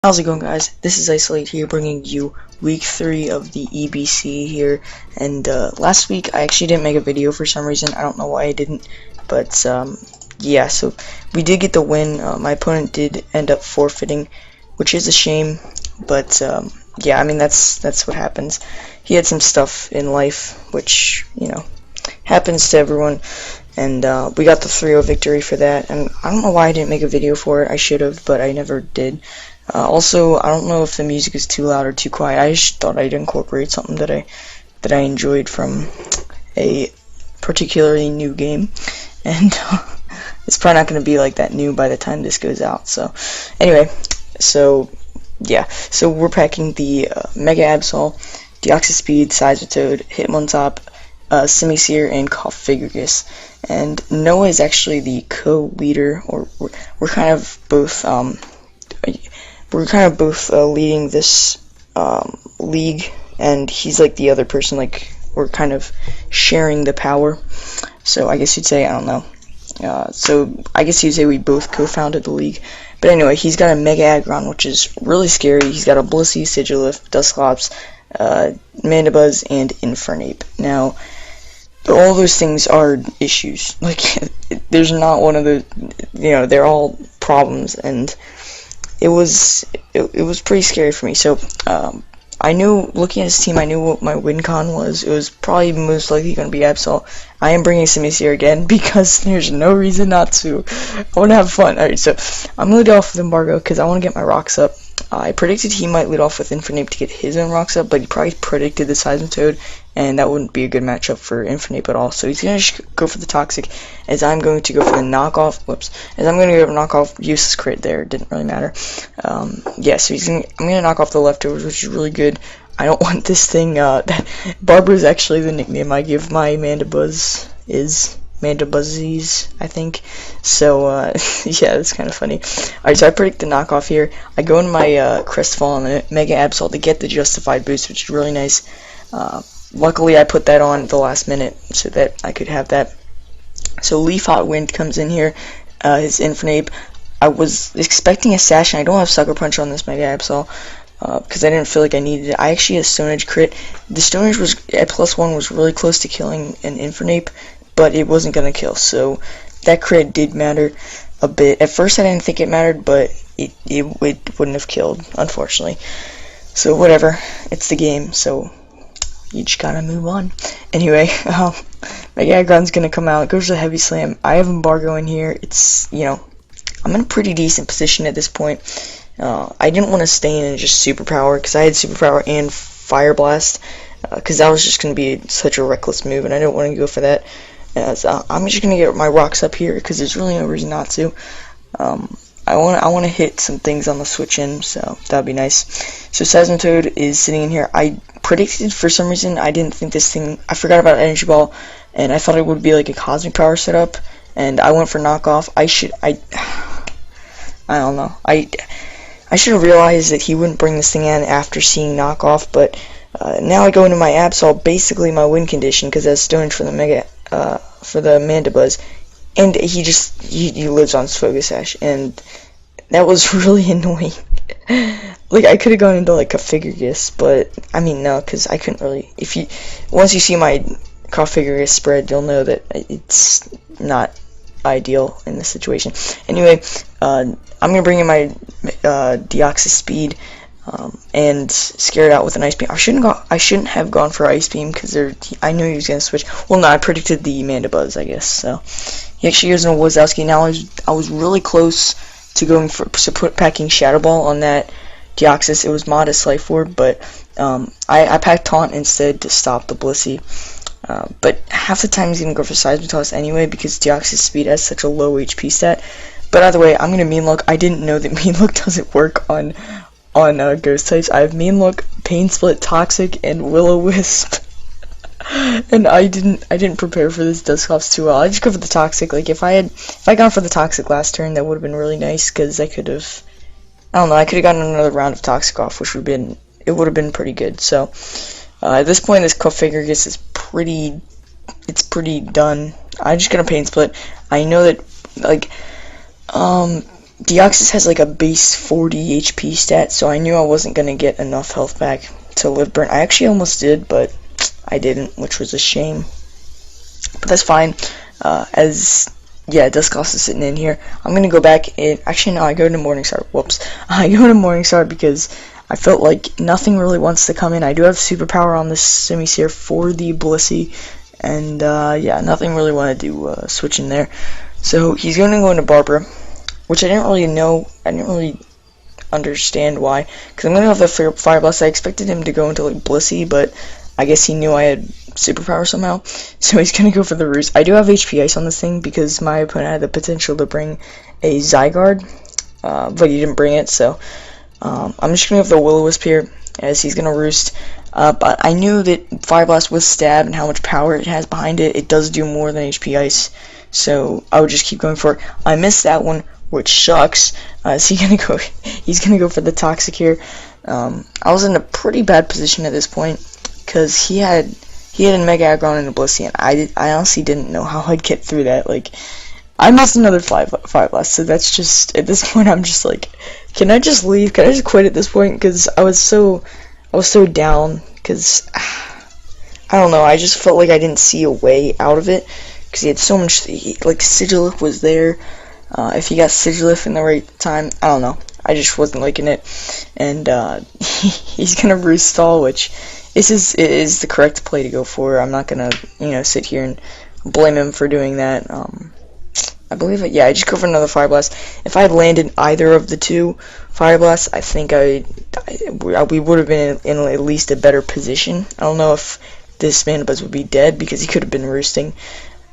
How's it going, guys? This is Isolate here, bringing you week 3 of the EBC here. And last week I actually didn't make a video for some reason. I don't know why I didn't, but yeah. So we did get the win. My opponent did end up forfeiting, which is a shame. But yeah, I mean that's what happens. He had some stuff in life, which happens to everyone. And we got the 3-0 victory for that. And I don't know why I didn't make a video for it. I should have, but I never did. Also, I don't know if the music is too loud or too quiet. I just thought I'd incorporate something that I enjoyed from a particularly new game, and it's probably not going to be like that new by the time this goes out. So, anyway, yeah, so we're packing the Mega Aggron, Deoxys Speed, Zygarde, Hitmontop, Simisear, and Cofagrigus. And Noah is actually the co-leader, or we're kind of both leading this league, and he's like the other person. Like, we're kind of sharing the power. So I guess you'd say, I don't know. So I guess you'd say we both co-founded the league. But anyway, he's got a Mega Aggron, which is really scary. He's got a Blissey, Sigilyph, Dusclops, Mandibuzz, and Infernape. Now, all those things are issues. Like, there's not one of the, they're all problems, and it was pretty scary for me. So I knew, looking at his team, I knew what my win con was. It was probably most likely going to be Absol. I am bringing Simisear again because there's no reason not to. I want to have fun. Alright, so I'm going to lead off with Embargo because I want to get my rocks up. I predicted he might lead off with Infernape to get his own rocks up, but he probably predicted the Seismitoad, and that wouldn't be a good matchup for Infernape at all. So he's going to go for the Toxic, as I'm going to go for the knockoff. As I'm going to go for knockoff. Useless crit there. Didn't really matter. Yeah, so I'm going to knock off the leftovers, which is really good. I don't want this thing. Barbara is actually the nickname I give my Mandibuzz. Is Mandibuzzies, I think. So, yeah, that's kind of funny. Alright, so I predict the knockoff here. I go into my Crestfall and Mega Absol to get the Justified boost, which is really nice. Luckily, I put that on at the last minute so that I could have that. So, Leaf Hot Wind comes in here. His Infernape. I was expecting a Sash, and I don't have Sucker Punch on this Mega Absol. Because I didn't feel like I needed it. I actually had a Stone Edge crit. The Stone Edge was at +1 was really close to killing an Infernape, but it wasn't gonna kill. So that crit did matter a bit. At first I didn't think it mattered, but it wouldn't have killed, unfortunately. So whatever, it's the game. So you just gotta move on. Anyway, Mega Aggron's gonna come out. It goes to the Heavy Slam. I have Embargo in here. It's I'm in a pretty decent position at this point. I didn't want to stay in just Superpower, because I had Superpower and Fire Blast, because that was just going to be such a reckless move, and I didn't want to go for that. So I'm just going to get my rocks up here, because there's really no reason not to. I want to hit some things on the switch in, so that would be nice. So Seismitoad is sitting in here. I predicted, for some reason, I didn't think this thing, I forgot about Energy Ball, and I thought it would be like a Cosmic Power setup, and I went for knockoff. I don't know. I should have realized that he wouldn't bring this thing in after seeing knockoff, but now I go into my Absol, basically my win condition, because that's Stone for the Mandibuzz, and he lives on his Focus Sash, and that was really annoying. Like, I could have gone into like Cofagrigus, but I mean no, because I couldn't really. Once you see my Cofagrigus spread, you'll know that it's not ideal in this situation. Anyway, I'm gonna bring in my Deoxys Speed and scare it out with an Ice Beam. I shouldn't have gone for Ice Beam because I knew he was gonna switch. Well, no, I predicted the Mandibuzz, I guess. So he actually goes into Wazowski. Now I was really close to going for packing Shadow Ball on that Deoxys. It was modest Life Orb, but I packed Taunt instead to stop the Blissey. But half the time he's going to go for Seismitoss anyway, because Deoxys Speed has such a low HP stat. But either way, I'm going to Mean Look. I didn't know that Mean Look doesn't work on Ghost types. I have Mean Look, Pain Split, Toxic, and Will-O-Wisp. And I didn't prepare for this Dusclops too well. I just go for the Toxic. Like, if I gone for the Toxic last turn, that would have been really nice, because I could have gotten another round of Toxic off, which would have been pretty good. So at this point, this Cofagrigus is pretty done. I'm just gonna Pain Split. I know that, like, Deoxys has like a base 40 HP stat, so I knew I wasn't gonna get enough health back to live burn. I actually almost did, but I didn't, which was a shame. But that's fine. Dusclops is sitting in here. I'm gonna go back and actually no, I go to Morningstar. Whoops. I go to Morningstar because I felt like nothing really wants to come in. I do have superpower on this Simisear for the Blissey, and nothing really wanted to switch in there. So he's gonna go into Barbara, which I didn't really know. I didn't really understand why, because I'm gonna have the Fire Blast. I expected him to go into like Blissey, but I guess he knew I had superpower somehow, so he's gonna go for the Roost. I do have HP Ice on this thing because my opponent had the potential to bring a Zygarde, but he didn't bring it, so I'm just gonna go for the Will-O-Wisp here, as he's gonna Roost. But I knew that Fire Blast with Stab and how much power it has behind it, it does do more than HP Ice, so I would just keep going for it. I missed that one, which sucks. He's gonna go for the Toxic here. I was in a pretty bad position at this point because he had a Mega Aggron and a Blissey, and I honestly didn't know how I'd get through that. Like, I missed another Fire Blast, so that's just, at this point I'm just like, can I just leave? Can I just quit at this point? Because I was so down, because I don't know, I just felt like I didn't see a way out of it, because he had so much, like Sigilyph was there. If he got Sigilyph in the right time, I don't know. I just wasn't liking it, and he's gonna Roost Stall, which is the correct play to go for. I'm not gonna sit here and blame him for doing that. I believe it. Yeah, I just go for another Fire Blast. If I had landed either of the two Fire Blasts, I think we would have been in at least a better position. I don't know if this Mandibuzz would be dead because he could have been roosting,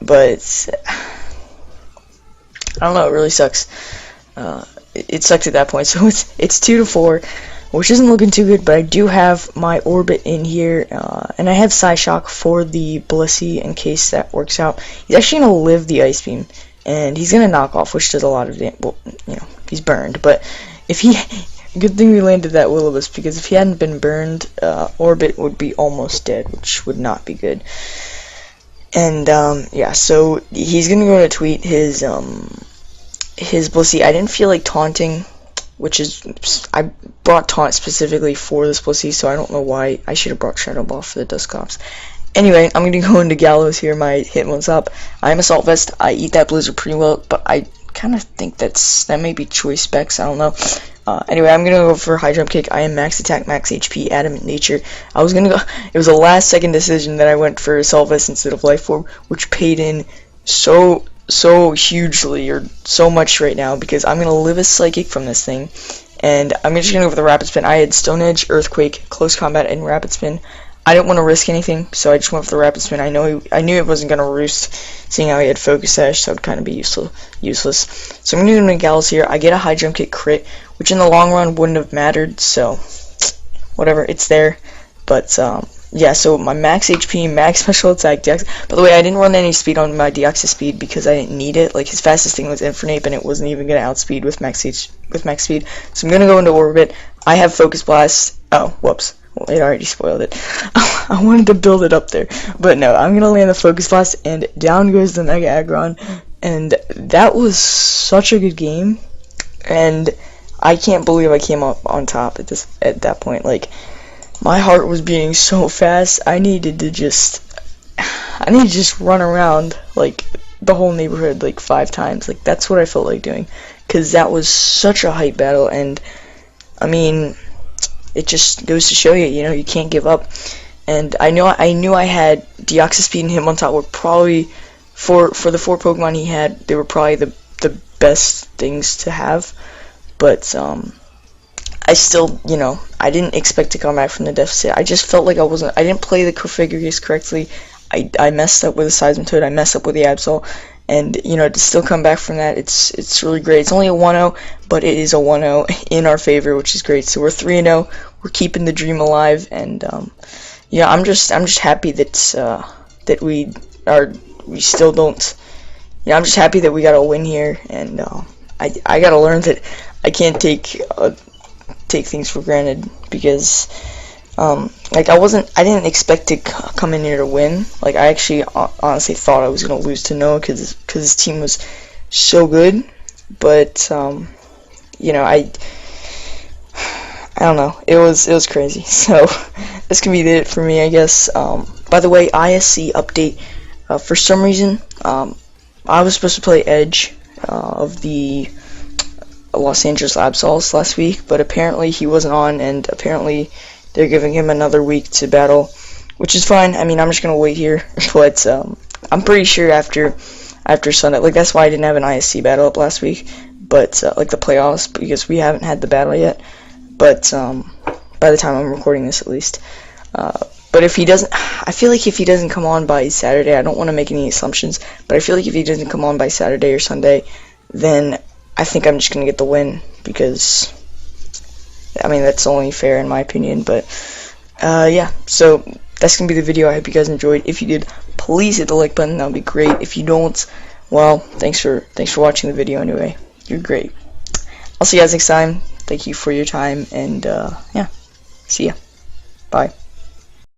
but I don't know, it really sucks. It sucks at that point, so it's 2-4, which isn't looking too good, but I do have my Orbit in here, and I have Psyshock for the Blissey in case that works out. He's actually going to live the Ice Beam, and he's going to knock off, which does a lot of damage. Well, he's burned, but if he... Good thing we landed that Will-O-Wisp, because if he hadn't been burned, Orbit would be almost dead, which would not be good. And, so he's going to go to tweet his Blissey. I didn't feel like taunting, which is, I brought taunt specifically for this Blissey, so I don't know why. I should have brought Shadow Ball for the Dusclops. Anyway, I'm going to go into Gallows here, my Hitmon's up. I'm Assault Vest. I eat that Blizzard pretty well, but I kind of think that may be choice specs, I don't know. Anyway, I'm going to go for High Jump Kick. I am Max Attack, Max HP, Adamant Nature. I was going to go, it was a last second decision that I went for Assault Vest instead of Life Orb, which paid in so hugely, or so much right now, because I'm going to live a Psychic from this thing, and I'm just going to go for the Rapid Spin. I had Stone Edge, Earthquake, Close Combat, and Rapid Spin. I didn't want to risk anything, so I just went for the Rapid Spin. I knew it wasn't going to Roost, seeing how he had Focus Sash, so it would kind of be useless. So I'm going to do Gallows here. I get a High Jump Kick crit, which in the long run wouldn't have mattered, so whatever, it's there. But, yeah, so my max HP, max special attack, Deoxys. By the way, I didn't run any speed on my Deoxys speed because I didn't need it. Like, his fastest thing was Infernape, and it wasn't even going to outspeed with max speed. So I'm going to go into Orbit. I have Focus Blast. Oh, whoops. Well, it already spoiled it. I wanted to build it up there. But no, I'm going to land the Focus Blast, and down goes the Mega Aggron. And that was such a good game. And I can't believe I came up on top at that point. Like, my heart was beating so fast. I needed to just run around like the whole neighborhood like 5 times. Like, that's what I felt like doing, because that was such a hype battle. And I mean, it just goes to show you, you can't give up. And I knew I had Deoxys Speed and Hitmontop were probably, for the 4 Pokemon he had, they were probably the best things to have. But I still, I didn't expect to come back from the deficit. I just felt like I didn't play the Configurace correctly. I messed up with the Seismitoad, I messed up with the Absol, and, to still come back from that, it's really great. It's only a 1-0, but it is a 1-0 in our favor, which is great. So we're 3-0, we're keeping the dream alive, and, yeah, I'm just happy that we still don't, I'm just happy that we got a win here, and, I gotta learn that I can't take things for granted, because like I didn't expect to come in here to win. Like, I actually honestly thought I was gonna lose to Noah because his team was so good, but you know, I don't know. It was crazy. So this can be it for me, I guess. By the way, ISC update. For some reason, I was supposed to play Edge of the Los Angeles Absols last week, but apparently he wasn't on, and apparently they're giving him another week to battle, which is fine. I mean, I'm just gonna wait here, but I'm pretty sure after Sunday, like that's why I didn't have an ISC battle up last week, but like the playoffs, because we haven't had the battle yet. But by the time I'm recording this, at least. But if he doesn't, I feel like if he doesn't come on by Saturday, I don't want to make any assumptions, but I feel like if he doesn't come on by Saturday or Sunday, then I think I'm just going to get the win, because, I mean, that's only fair in my opinion. But yeah, so that's going to be the video. I hope you guys enjoyed. If you did, please hit the like button. That would be great. If you don't, well, thanks for watching the video anyway. You're great. I'll see you guys next time. Thank you for your time, and yeah, see ya. Bye.